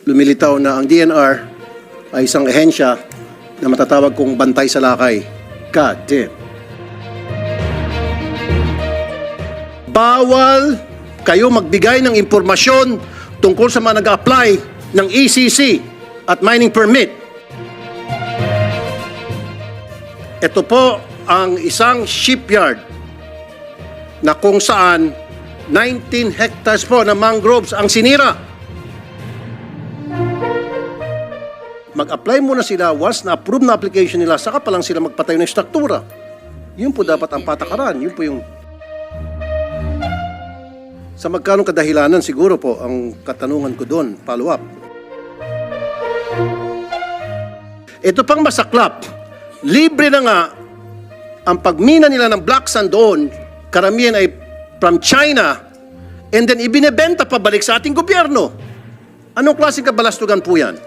lumilitaw na ang DNR ay isang ehensya na matatawag kong bantay sa lakay. God damn. Bawal kayo magbigay ng impormasyon tungkol sa mga nag-a-apply ng ECC at mining permit. Ito po ang isang shipyard na kung saan 19 hectares po na mangroves ang sinira. Mag-apply muna sila, once na-approve na application nila, saka pa lang sila magpatayo ng struktura. Yun po dapat ang patakaran. Yun po yung... Sa magkanong kadahilanan, siguro po, ang katanungan ko doon, follow-up. Ito pang masaklap, libre na nga ang pagmina nila ng black sand doon, karamihan ay from China, and then ibinebenta pabalik sa ating gobyerno. Anong klaseng kabalastugan po yan?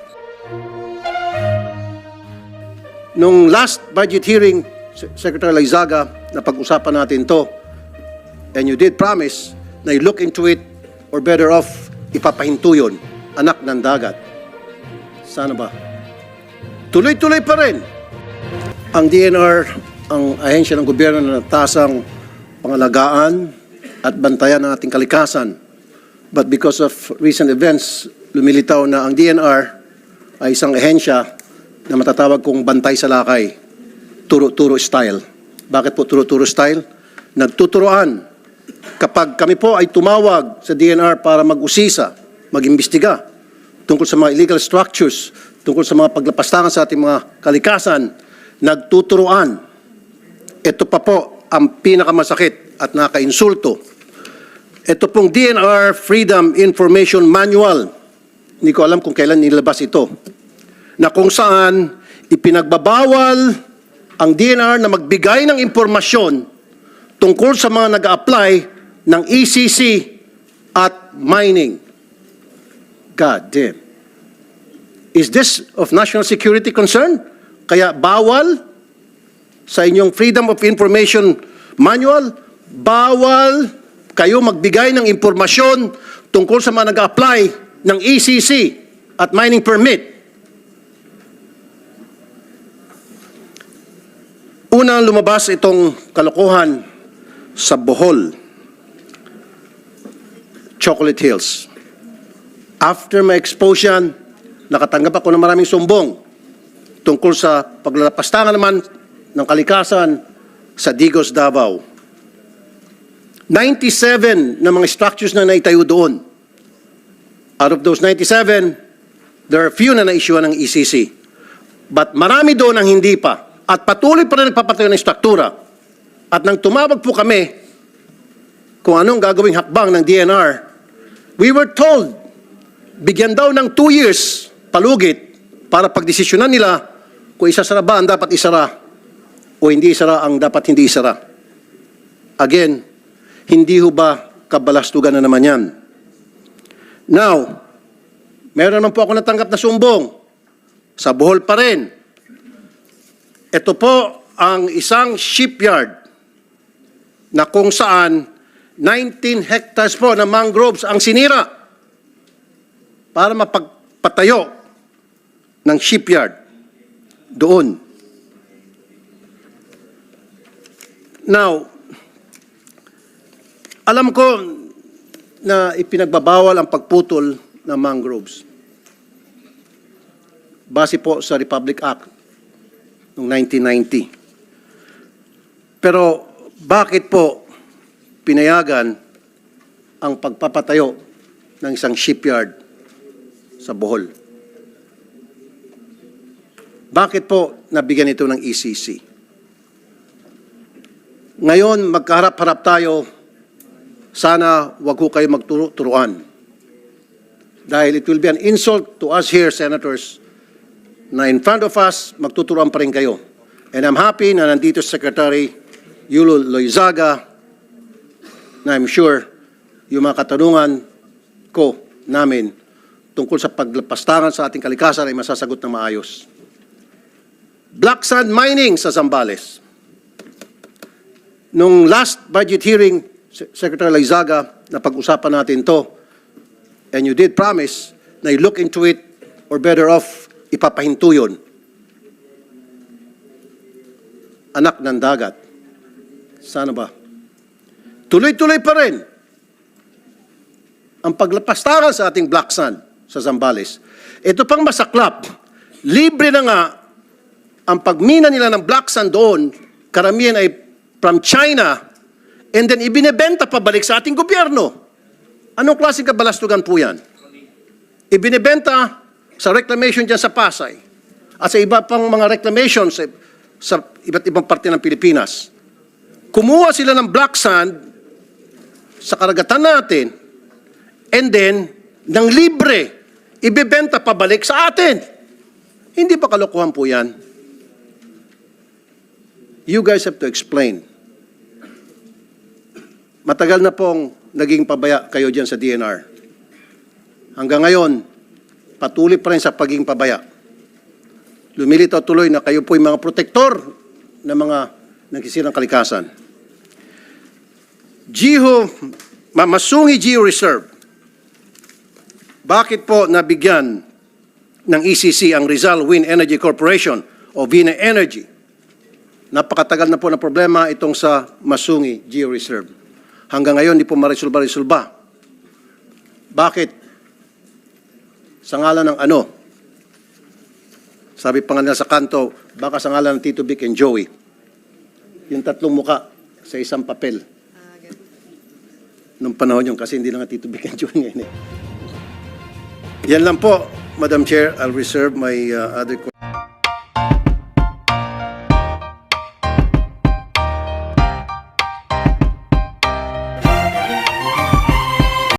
Nung last budget hearing, Secretary Lizaga, na pag-usapan natin to, and you did promise na you-look into it, or better off, ipapahinto yun, anak ng dagat. Sana ba? Tuloy-tuloy pa rin. Ang DNR, ang ahensya ng gobyerno na natasang pangalagaan at bantayan ng ating kalikasan. But because of recent events, lumilitaw na ang DNR ay isang ahensya na matatawag kong bantay sa lakay, turo-turo style. Bakit po turo-turo style? Nagtuturoan. Kapag kami po ay tumawag sa DNR para mag-usisa, mag-imbestiga tungkol sa mga illegal structures, tungkol sa mga paglapastangan sa ating mga kalikasan, nagtuturoan. Ito pa po ang pinakamasakit at nakainsulto. Ito pong DNR Freedom Information Manual. Hindi ko alam kung kailan nilabas ito. Na kung saan ipinagbabawal ang DNR na magbigay ng impormasyon tungkol sa mga nag-a-apply ng ECC at mining. God damn. Is this of national security concern? Kaya bawal sa inyong Freedom of Information Manual, bawal kayo magbigay ng impormasyon tungkol sa mga nag-a-apply ng ECC at mining permit. Unang lumabas itong kalokohan sa Bohol, Chocolate Hills. After my exposure, nakatanggap ako ng maraming sumbong tungkol sa paglalapastangan naman ng kalikasan sa Digos, Davao. 97 na mga structures na naitayo doon. Out of those 97, there are few na na-issuean ng ECC. But marami doon ang hindi pa. At patuloy pa rin nagpapatayo ng struktura. At nang tumawag po kami kung anong gagawing hakbang ng DNR, we were told, bigyan daw ng 2 years palugit para pagdesisyonan nila kung isasara ba ang dapat isara o hindi isara ang dapat hindi isara. Again, hindi ho ba kabalastugan na naman yan? Now, meron naman po ako natanggap na sumbong sa Bohol pa rin. Ito po ang isang shipyard na kung saan 19 hectares po na mangroves ang sinira para mapagpatayo ng shipyard doon. Now, alam ko na ipinagbabawal ang pagputol ng mangroves. Base po sa Republic Act noong 1990. Pero bakit po pinayagan ang pagpapatayo ng isang shipyard sa Bohol? Bakit po nabigyan ito ng ECC? Ngayon, magkaharap-harap tayo, sana wag ho kayo magturuan. Dahil it will be an insult to us here, Senators, na in front of us, magtuturuan pa rin kayo. And I'm happy na nandito Secretary Yulo Loizaga, na I'm sure yung mga katanungan ko namin tungkol sa paglapastangan sa ating kalikasan ay masasagot ng maayos. Black sand mining sa Zambales. Nung last budget hearing, Secretary Lizaga, na pag-usapan natin to, and you did promise na i-look into it or better off ipapahinto yun? Anak ng dagat. Sana ba? Tuloy-tuloy pa rin ang paglapastangan sa ating black sand sa Zambales. Ito pang masaklap, libre na nga ang pagmina nila ng black sand doon, karamihan ay from China, and then ibinebenta pabalik sa ating gobyerno. Anong klaseng kabalastugan po yan? Ibinebenta sa reclamation dyan sa Pasay at sa iba pang mga reclamation sa iba't ibang parte ng Pilipinas. Kumuha sila ng black sand sa karagatan natin and then, ng libre, ibebenta pabalik sa atin. Hindi ba kalokohan po yan? You guys have to explain. Matagal na pong naging pabaya kayo dyan sa DNR. Hanggang ngayon, patuloy pa rin sa pagiging pabaya. Lumilitaw tuloy na kayo po yung mga protektor ng mga nagsisirang kalikasan. Masungi Geo Reserve. Bakit po nabigyan ng ECC ang Rizal Wind Energy Corporation o Vina Energy? Napakatagal na po na problema itong sa Masungi Geo Reserve. Hanggang ngayon, di po marisolba. Bakit? Sa ngalan ng ano? Sabi pa nga nila sa kanto, baka sa ngalan ng Tito Vic and Joey. Yung tatlong muka sa isang papel. Nung panahon yun, kasi hindi lang Tito Vic and Joey ngayon eh. Yan lang po, Madam Chair. I'll reserve my other questions.